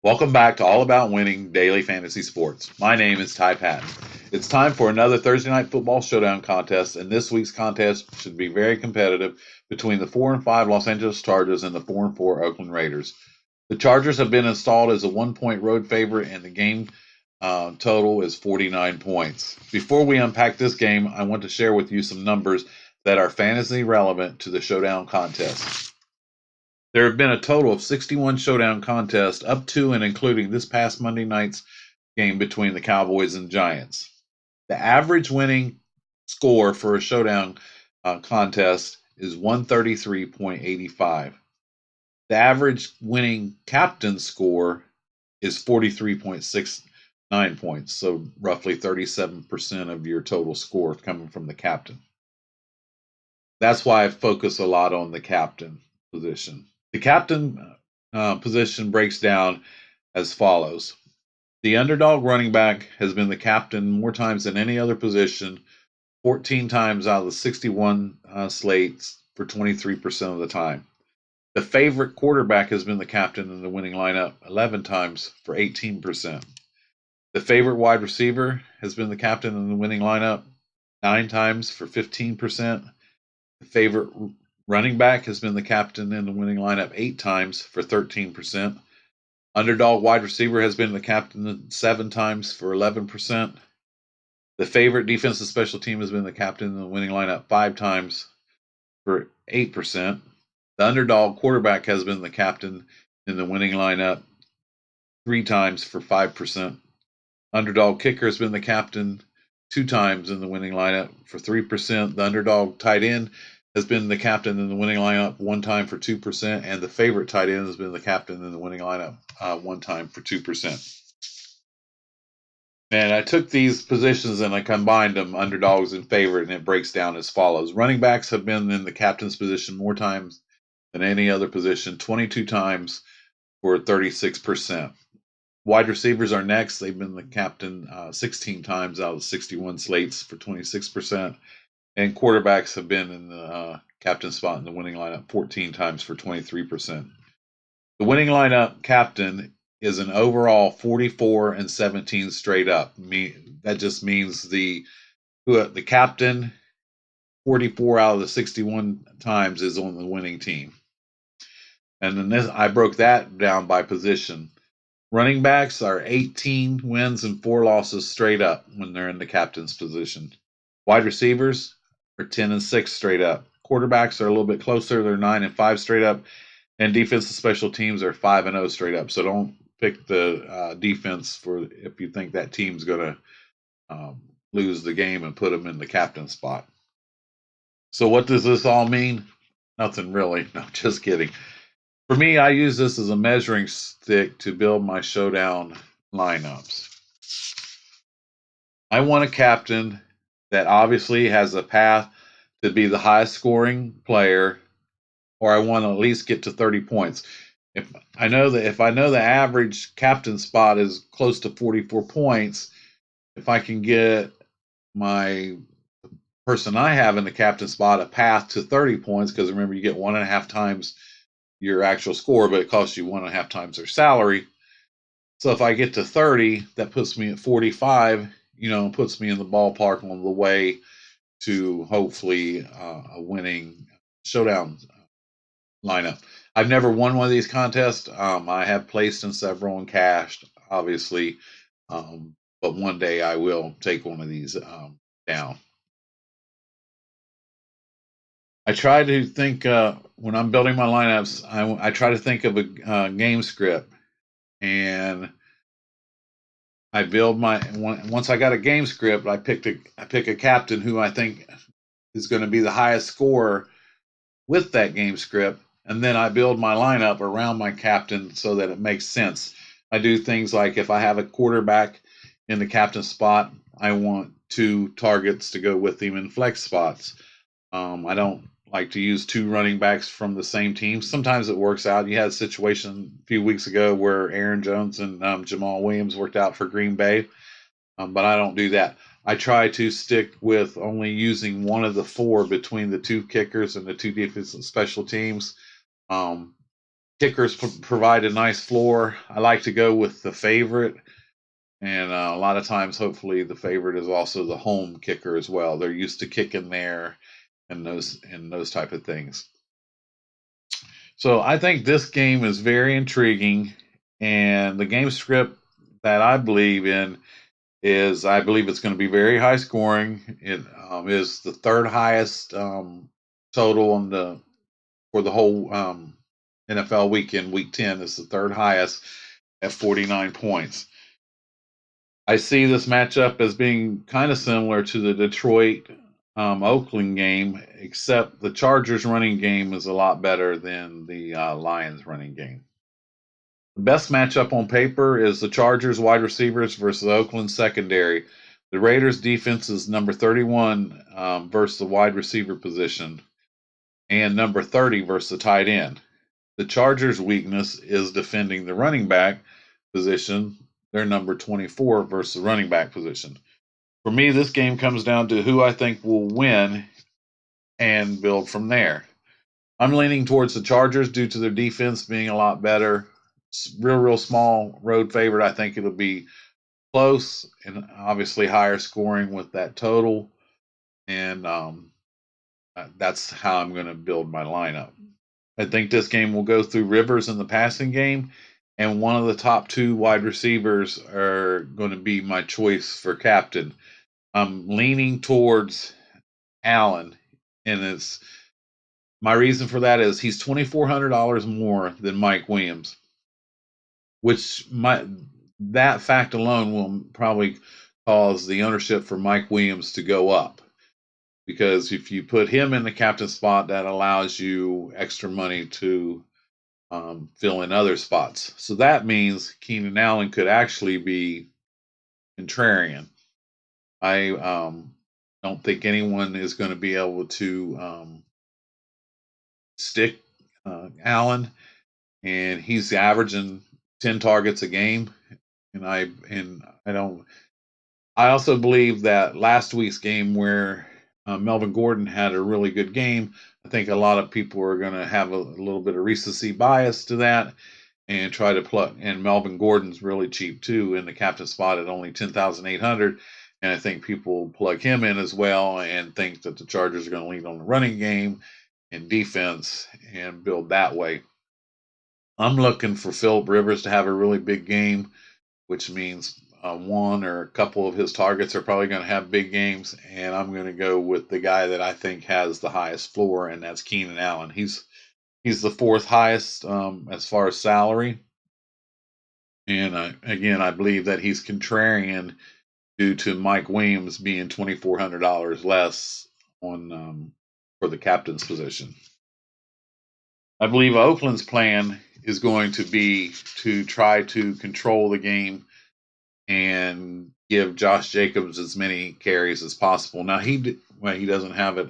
Welcome back to All About Winning Daily Fantasy Sports. My name is Ty Patton. It's time for another Thursday Night Football Showdown contest, and this week's contest should be very competitive between the 4-5 Los Angeles Chargers and the 4-4 Oakland Raiders. The Chargers have been installed as a 1-point road favorite, and the game total is 49 points. Before we unpack this game, I want to share with you some numbers that are fantasy relevant to the Showdown contest. There have been a total of 61 Showdown contests up to and including this past Monday night's game between the Cowboys and Giants. The average winning score for a Showdown contest is 133.85. The average winning captain score is 43.69 points, so roughly 37% of your total score coming from the captain. That's why I focus a lot on the captain position. The captain position breaks down as follows. The underdog running back has been the captain more times than any other position, 14 times out of the 61 slates for 23% of the time. The favorite quarterback has been the captain in the winning lineup 11 times for 18%. The favorite wide receiver has been the captain in the winning lineup 9 times for 15%. The favorite running back has been the captain in the winning lineup 8 times for 13%. Underdog wide receiver has been the captain 7 times for 11%. The favorite defensive special team has been the captain in the winning lineup 5 times for 8%. The underdog quarterback has been the captain in the winning lineup 3 times for 5%. Underdog kicker has been the captain 2 times in the winning lineup for 3%. The underdog tight end has been the captain in the winning lineup 1 time for 2%, and the favorite tight end has been the captain in the winning lineup 1 time for 2%. And I took these positions and I combined them, underdogs and favorite, and it breaks down as follows. Running backs have been in the captain's position more times than any other position, 22 times for 36%. Wide receivers are next. They've been the captain 16 times out of 61 slates for 26%. And quarterbacks have been in the captain spot in the winning lineup 14 times for 23%. The winning lineup captain is an overall 44 and 17 straight up. That just means the captain 44 out of the 61 times is on the winning team. And then I broke that down by position. Running backs are 18 wins and 4 losses straight up when they're in the captain's position. Wide receivers are 10 and 6 straight up. Quarterbacks are a little bit closer. They're 9 and 5 straight up. And defensive special teams are 5 and 0 straight up. So don't pick the defense for if you think that team's going to lose the game and put them in the captain spot. So what does this all mean? Nothing really. No, just kidding. For me, I use this as a measuring stick to build my Showdown lineups. I want a captain that obviously has a path to be the highest scoring player, or I want to at least get to 30 points. If I know the average captain spot is close to 44 points, if I can get my person I have in the captain spot a path to 30 points, because remember you get 1.5 times your actual score, but it costs you 1.5 times their salary. So if I get to 30, that puts me at 45, puts me in the ballpark on the way to hopefully a winning Showdown lineup. I've never won one of these contests. I have placed in several and cashed, obviously, but one day I will take one of these down. I try to think when I'm building my lineups. I try to think of a game script, and I build once I got a game script. I pick a captain who I think is going to be the highest scorer with that game script, and then I build my lineup around my captain so that it makes sense. I do things like if I have a quarterback in the captain spot, I want 2 targets to go with him in flex spots. I don't like to use 2 running backs from the same team. Sometimes it works out. You had a situation a few weeks ago where Aaron Jones and Jamal Williams worked out for Green Bay, but I don't do that. I try to stick with only using one of the 4 between the 2 kickers and the 2 defensive special teams. Kickers provide a nice floor. I like to go with the favorite, and a lot of times, hopefully, the favorite is also the home kicker as well. They're used to kicking there, and those type of things. So I think this game is very intriguing, and the game script that I believe in is I believe it's going to be very high scoring. It is the third highest total on the for the whole NFL weekend. Week 10 is the third highest at 49 points. I see this matchup as being kind of similar to the Detroit Oakland game, except the Chargers running game is a lot better than the Lions running game. The best matchup on paper is the Chargers wide receivers versus Oakland secondary. The Raiders defense is number 31 versus the wide receiver position, and number 30 versus the tight end. The Chargers' weakness is defending the running back position. They're number 24 versus the running back position. For me, this game comes down to who I think will win and build from there. I'm leaning towards the Chargers due to their defense being a lot better. Real small road favorite. I think it'll be close and obviously higher scoring with that total. And that's how I'm going to build my lineup. I think this game will go through Rivers in the passing game, and one of the top two wide receivers are going to be my choice for captain. I'm leaning towards Allen, and it's my reason for that is he's $2,400 more than Mike Williams, which that fact alone will probably cause the ownership for Mike Williams to go up. Because if you put him in the captain spot, that allows you extra money to fill in other spots. So that means Keenan Allen could actually be contrarian. I don't think anyone is going to be able to stick Allen, and he's averaging 10 targets a game. And I don't. I also believe that last week's game where Melvin Gordon had a really good game, I think a lot of people are going to have a little bit of recency bias to that and try to plug. And Melvin Gordon's really cheap too in the captain spot at only 10,800. And I think people plug him in as well and think that the Chargers are going to lead on the running game and defense and build that way. I'm looking for Philip Rivers to have a really big game, which means one or a couple of his targets are probably going to have big games. And I'm going to go with the guy that I think has the highest floor, and that's Keenan Allen. He's the fourth highest as far as salary. And again, I believe that he's contrarian due to Mike Williams being $2,400 less on for the captain's position. I believe Oakland's plan is going to be to try to control the game and give Josh Jacobs as many carries as possible. Now he doesn't have it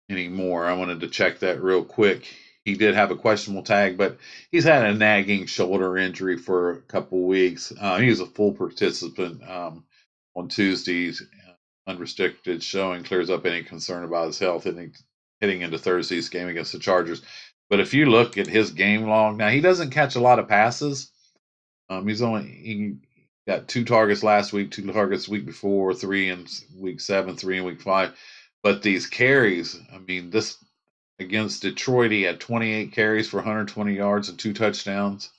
anymore. I wanted to check that real quick. He did have a questionable tag, but he's had a nagging shoulder injury for a couple weeks. He was a full participant on Tuesdays. Unrestricted showing clears up any concern about his health heading into Thursday's game against the Chargers. But if you look at his game log, now he doesn't catch a lot of passes. He got 2 targets last week, 2 targets the week before, 3 in week 7, 3 in week 5. But these carries, I mean, this against Detroit, he had 28 carries for 120 yards and 2 touchdowns.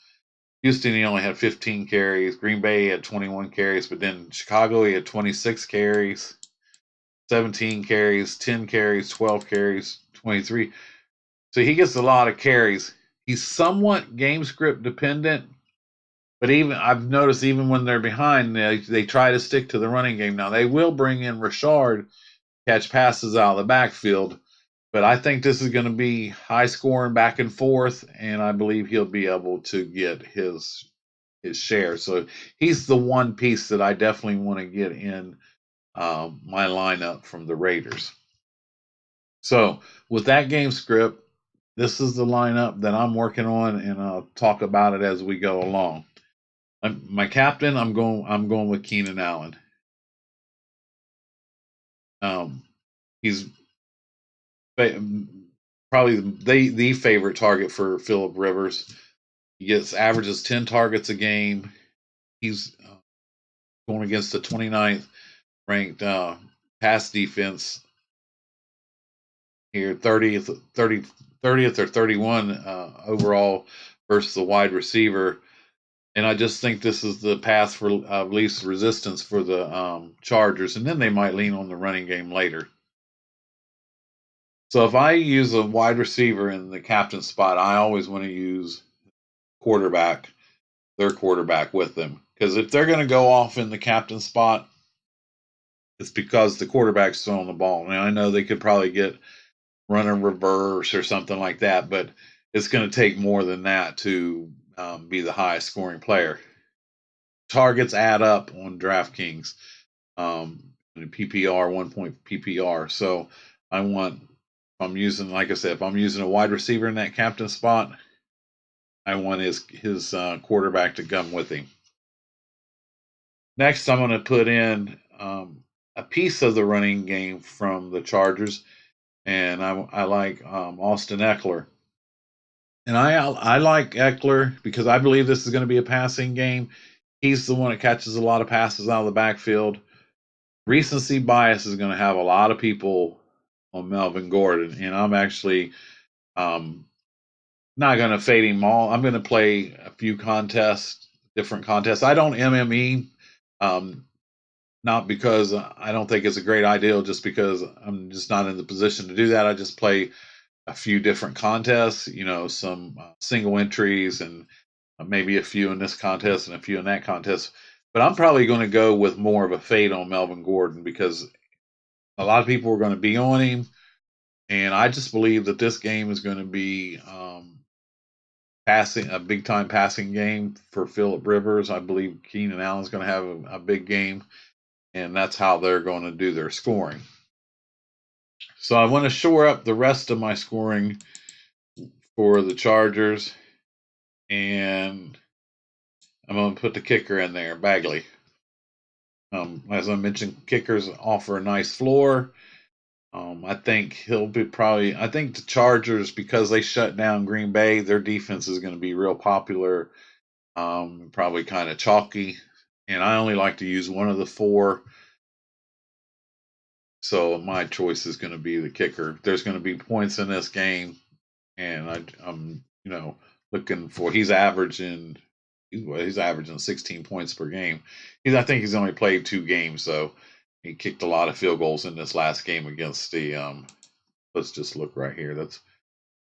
Houston, he only had 15 carries. Green Bay had 21 carries, but then Chicago, he had 26 carries, 17 carries, 10 carries, 12 carries, 23. So he gets a lot of carries. He's somewhat game script dependent, but even I've noticed even when they're behind, they try to stick to the running game. Now they will bring in Rashard, catch passes out of the backfield, but I think this is going to be high scoring back and forth, and I believe he'll be able to get his share. So he's the one piece that I definitely want to get in my lineup from the Raiders. So with that game script, this is the lineup that I'm working on, and I'll talk about it as we go along. My captain, I'm going with Keenan Allen. He's probably the favorite target for Phillip Rivers. He averages 10 targets a game. He's going against the 29th ranked pass defense here, 30th or 31 overall versus the wide receiver. And I just think this is the path for least resistance for the Chargers, and then they might lean on the running game later. So if I use a wide receiver in the captain spot, I always want to use their quarterback with them. Because if they're going to go off in the captain spot, it's because the quarterback's throwing the ball. Now, I know they could probably get run a reverse or something like that, but it's going to take more than that to be the highest scoring player. Targets add up on DraftKings, PPR, 1 point PPR. So I want, like I said, if I'm using a wide receiver in that captain spot, I want his quarterback to come with him. Next, I'm going to put in a piece of the running game from the Chargers, and I like Austin Ekeler. And I like Ekeler because I believe this is going to be a passing game. He's the one that catches a lot of passes out of the backfield. Recency bias is going to have a lot of people on Melvin Gordon, and I'm actually not going to fade him all. I'm going to play a few different contests. I don't MME, not because I don't think it's a great idea, just because I'm just not in the position to do that. I just play a few different contests, some single entries and maybe a few in this contest and a few in that contest. But I'm probably going to go with more of a fade on Melvin Gordon because a lot of people are going to be on him. And I just believe that this game is going to be a big time passing game for Phillip Rivers. I believe Keenan Allen's going to have a big game, and that's how they're going to do their scoring. So I want to shore up the rest of my scoring for the Chargers, and I'm going to put the kicker in there, Bagley. As I mentioned, kickers offer a nice floor. I think I think the Chargers, because they shut down Green Bay, their defense is going to be real popular, probably kind of chalky. And I only like to use one of the four. So my choice is going to be the kicker. There's going to be points in this game, and I'm looking for. He's averaging 16 points per game. I think he's only played 2 games, so he kicked a lot of field goals in this last game against the. Let's just look right here.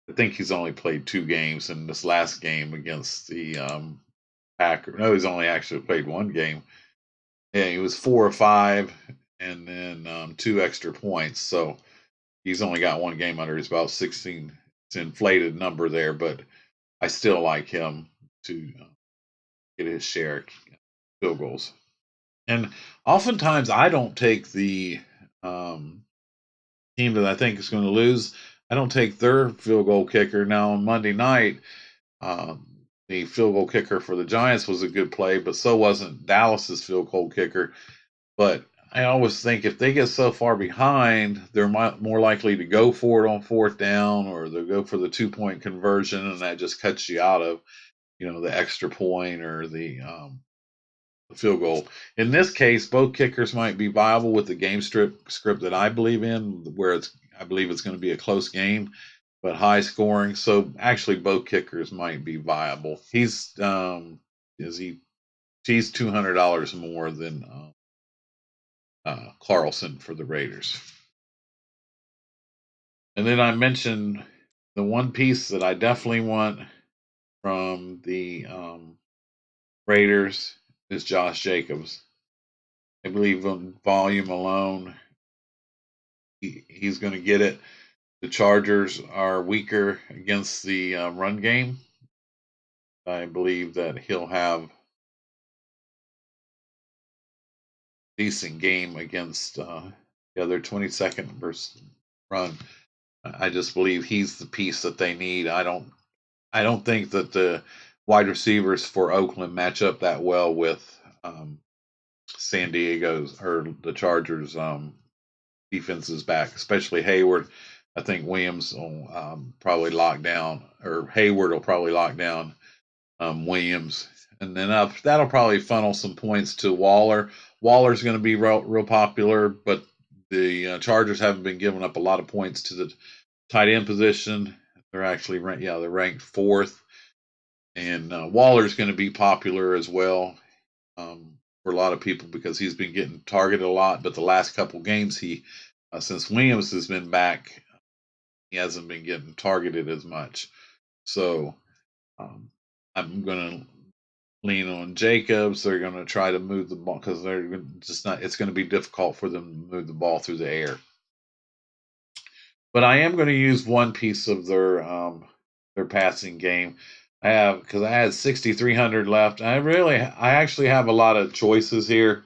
I think he's only played 2 games in this last game against the Packers. No, he's only actually played 1 game. Yeah, he was 4 or 5, and then 2 extra points. So he's only got 1 game under his belt. 16. It's an inflated number there, but I still like him to get his share of field goals. And oftentimes I don't take the team that I think is going to lose. I don't take their field goal kicker. Now on Monday night, the field goal kicker for the Giants was a good play, but so wasn't Dallas's field goal kicker. But I always think if they get so far behind, they're more likely to go for it on 4th down, or they'll go for the 2-point conversion, and that just cuts you out of, the extra point or the field goal. In this case, both kickers might be viable with the game script that I believe in, where I believe it's going to be a close game, but high scoring. So actually, both kickers might be viable. He's $200 more than Carlson for the Raiders. And then I mentioned the one piece that I definitely want from the Raiders is Josh Jacobs. I believe on volume alone, he's going to get it. The Chargers are weaker against the run game. I believe that he'll have a decent game against the other 22nd versus run. I just believe he's the piece that they need. I don't think that the wide receivers for Oakland match up that well with San Diego's or the Chargers defenses back, especially Hayward. I think Williams will probably lock down, or Hayward will probably lock down Williams, and then that'll probably funnel some points to Waller. Waller's going to be real popular, but the Chargers haven't been giving up a lot of points to the tight end position. They're actually they're ranked fourth, and Waller's going to be popular as well for a lot of people because he's been getting targeted a lot. But the last couple games, since Williams has been back, he hasn't been getting targeted as much. So I'm going to lean on Jacobs. They're going to try to move the ball because they're just not. It's going to be difficult for them to move the ball through the air. But I am going to use one piece of their passing game. Because I had 6,300 left. I actually have a lot of choices here,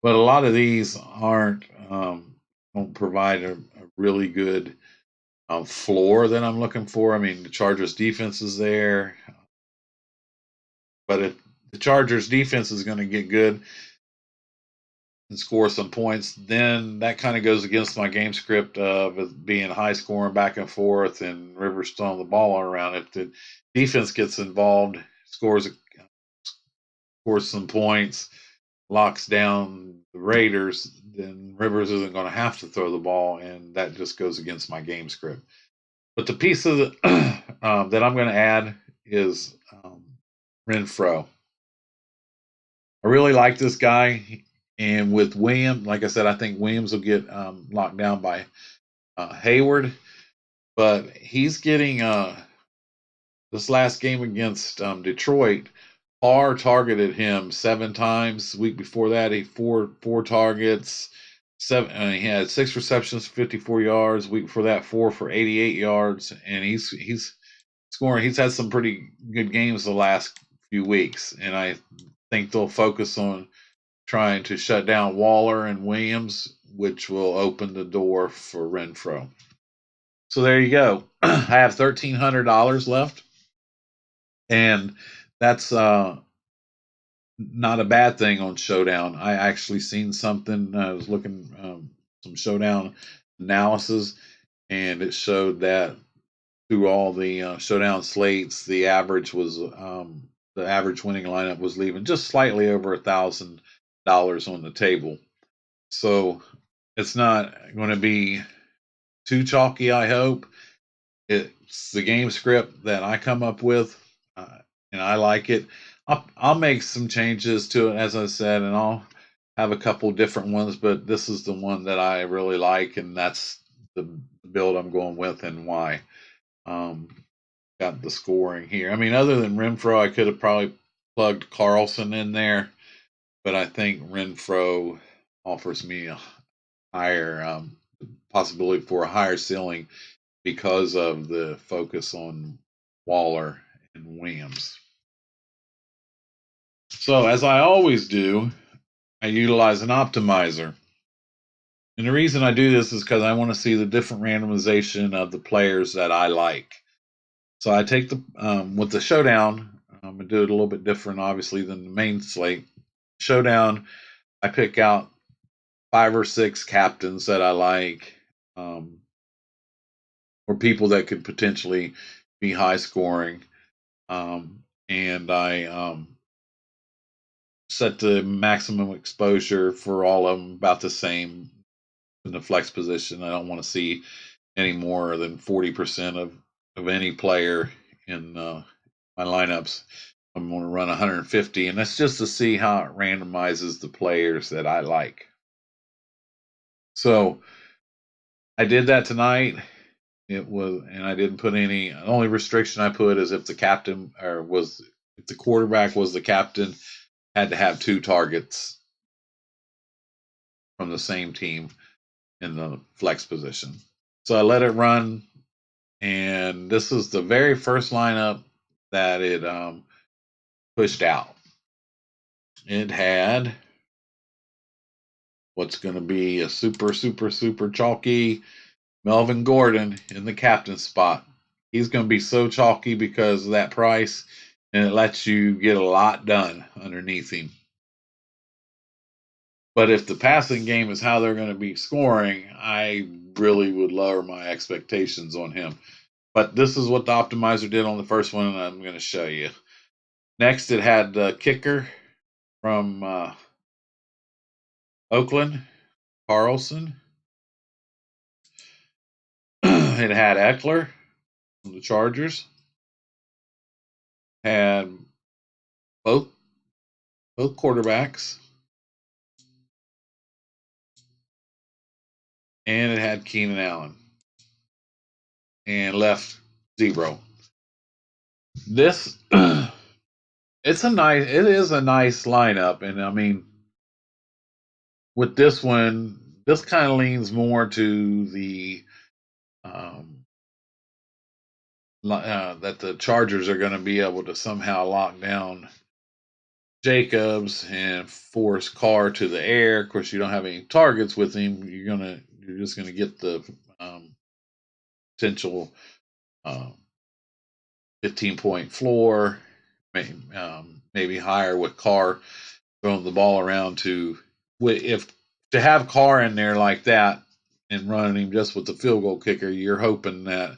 but a lot of these don't provide a really good floor that I'm looking for. I mean, the Chargers defense is there, but if the Chargers defense is going to get good and score some points, then that kind of goes against my game script of it being high scoring back and forth and Rivers throwing the ball all around. If the defense gets involved, scores some points, locks down the Raiders, then Rivers isn't going to have to throw the ball, and that just goes against my game script. But the piece of that I'm going to add is Renfro. I really like this guy. And with Williams, like I said, I think Williams will get locked down by Hayward. But he's getting this last game against Detroit. Carr targeted him 7 times. The week before that, he four targets. He had 6 receptions, 54 yards. The week before that, 4 for 88 yards. And he's scoring. He's had some pretty good games the last few weeks, and I think they'll focus on trying to shut down Waller and Williams, which will open the door for Renfro. So there you go. I have $1,300 left, and that's not a bad thing on Showdown. I actually seen something. I was looking some Showdown analysis, and it showed that through all the Showdown slates, the average winning lineup was leaving just slightly over $1,000 on the table. So it's not going to be too chalky, I hope. It's the game script that I come up with, and I like it. I'll make some changes to it, as I said, and I'll have a couple different ones, but this is the one that I really like, and that's the build I'm going with and why. Got the scoring here. I mean, other than Renfro, I could have probably plugged Carlson in there, but I think Renfro offers me a higher possibility for a higher ceiling because of the focus on Waller and Williams. So, as I always do, I utilize an optimizer. And the reason I do this is because I want to see the different randomization of the players that I like. So I take with the Showdown, I do it a little bit different, obviously, than the main slate. Showdown, I pick out 5 or 6 captains that I like, or people that could potentially be high scoring, and I set the maximum exposure for all of them about the same in the flex position. I don't want to see any more than 40% of any player in my lineups. I'm going to run 150, and that's just to see how it randomizes the players that I like. So I did that tonight. And I didn't put any. The only restriction I put is if the quarterback was the captain, had to have 2 targets from the same team in the flex position. So I let it run, and this is the very first lineup that it pushed out. It had what's going to be a super, super, super chalky Melvin Gordon in the captain spot. He's going to be so chalky because of that price, and it lets you get a lot done underneath him. But if the passing game is how they're going to be scoring, I really would lower my expectations on him. But this is what the optimizer did on the first one, and I'm going to show you. Next, it had the kicker from Oakland, Carlson. It had Eckler from the Chargers. Had both quarterbacks. And it had Keenan Allen. And left 0. This it is a nice lineup, and I mean, with this one, this kind of leans more to the that the Chargers are going to be able to somehow lock down Jacobs and force Carr to the air. Of course, you don't have any targets with him. You're just gonna get the potential 15-point floor, maybe higher with Carr throwing the ball around to have Carr in there like that and running him just with the field goal kicker. You're hoping that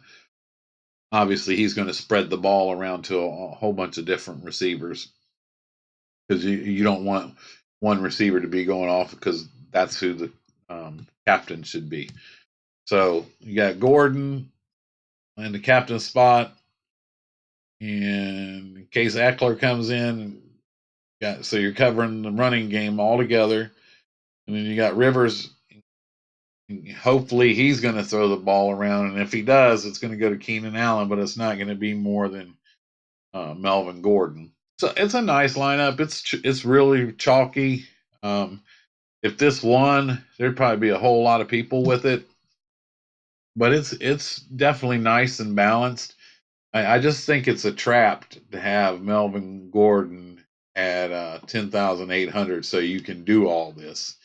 obviously he's going to spread the ball around to a whole bunch of different receivers, because you don't want one receiver to be going off, because that's who the captain should be. So you got Gordon in the captain spot, and in case Eckler comes in, so you're covering the running game all together, and then you got Rivers. Hopefully he's going to throw the ball around, and if he does, it's going to go to Keenan Allen, but it's not going to be more than Melvin Gordon. So it's a nice lineup. It's really chalky. If this won, there'd probably be a whole lot of people with it, but it's definitely nice and balanced. I just think it's a trap to have Melvin Gordon at 10,800, so you can do all this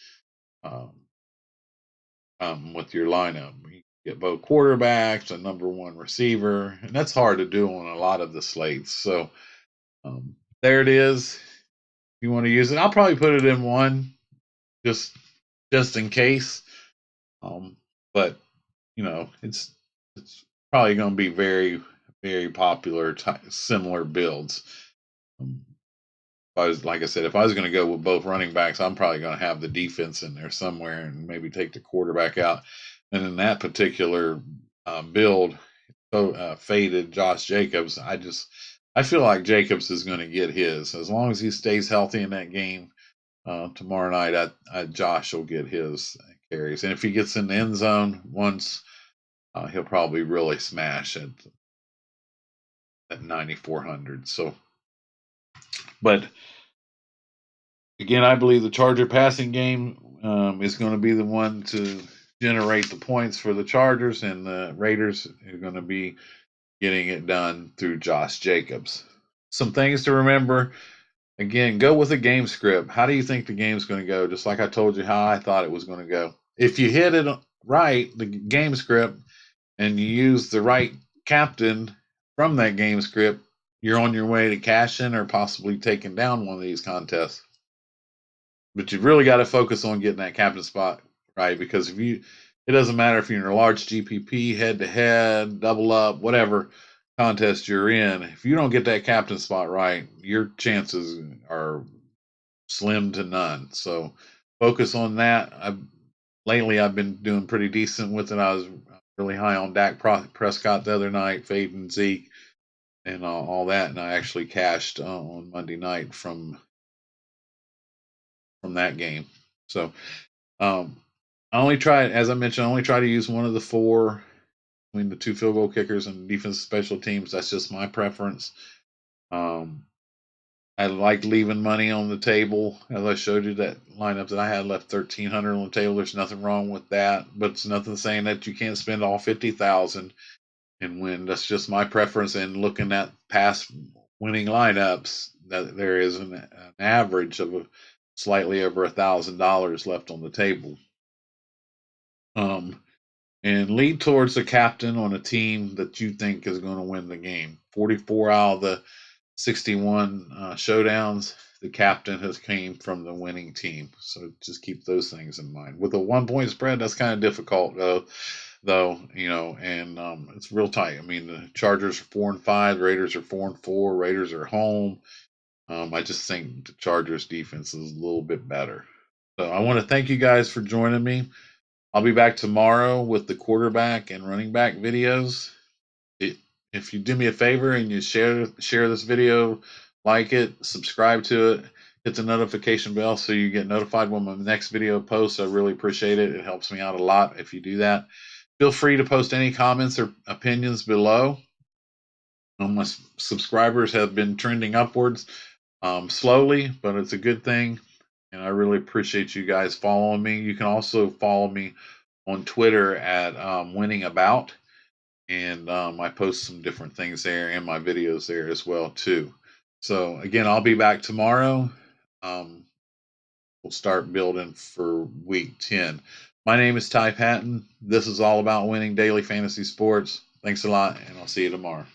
with your lineup. You get both quarterbacks, a number one receiver, and that's hard to do on a lot of the slates. So there it is. If you want to use it, I'll probably put it in one just in case. But it's probably going to be very, very popular, similar builds. Like I said, if I was going to go with both running backs, I'm probably going to have the defense in there somewhere and maybe take the quarterback out. And in that particular build, faded Josh Jacobs. I feel like Jacobs is going to get his, as long as he stays healthy in that game tomorrow night. Josh will get his carries, and if he gets in the end zone once, he'll probably really smash at 9,400. So, but again, I believe the Charger passing game is going to be the one to generate the points for the Chargers, and the Raiders are going to be getting it done through Josh Jacobs. Some things to remember. Again, go with a game script. How do you think the game's going to go? Just like I told you how I thought it was going to go. If you hit it right, the game script, and you use the right captain from that game script, you're on your way to cashing or possibly taking down one of these contests. But you've really got to focus on getting that captain spot right, because it doesn't matter if you're in a large GPP, head-to-head, double up, whatever contest you're in. If you don't get that captain spot right, your chances are slim to none. So focus on that. Lately I've been doing pretty decent with it. I was really high on Dak Prescott the other night, fading Zeke and all that, and I actually cashed on Monday night from that game. So I only try, as I mentioned, I only try to use one of the four between the two field goal kickers and defensive special teams. That's just my preference. I like leaving money on the table. As I showed you, that lineup that I had left 1,300 on the table. There's nothing wrong with that, but it's nothing saying that you can't spend all 50,000 and win. That's just my preference. And looking at past winning lineups, that there is an average of slightly over $1,000 left on the table. And lead towards the captain on a team that you think is going to win the game. 44 out of the 61 showdowns, the captain has came from the winning team. So just keep those things in mind. With a 1 point spread, that's kind of difficult, though, and it's real tight. I mean, the Chargers are 4-5, the Raiders are 4-4, Raiders are home. I just think the Chargers defense is a little bit better. So I want to thank you guys for joining me. I'll be back tomorrow with the quarterback and running back videos. If you do me a favor and you share this video, like it, subscribe to it, hit the notification bell so you get notified when my next video posts. I really appreciate it. It helps me out a lot if you do that. Feel free to post any comments or opinions below. My subscribers have been trending upwards slowly, but it's a good thing. And I really appreciate you guys following me. You can also follow me on Twitter at winningabout. And I post some different things there and my videos there as well too. So again, I'll be back tomorrow. We'll start building for week 10. My name is Ty Patton. This is all about winning daily fantasy sports. Thanks a lot, and I'll see you tomorrow.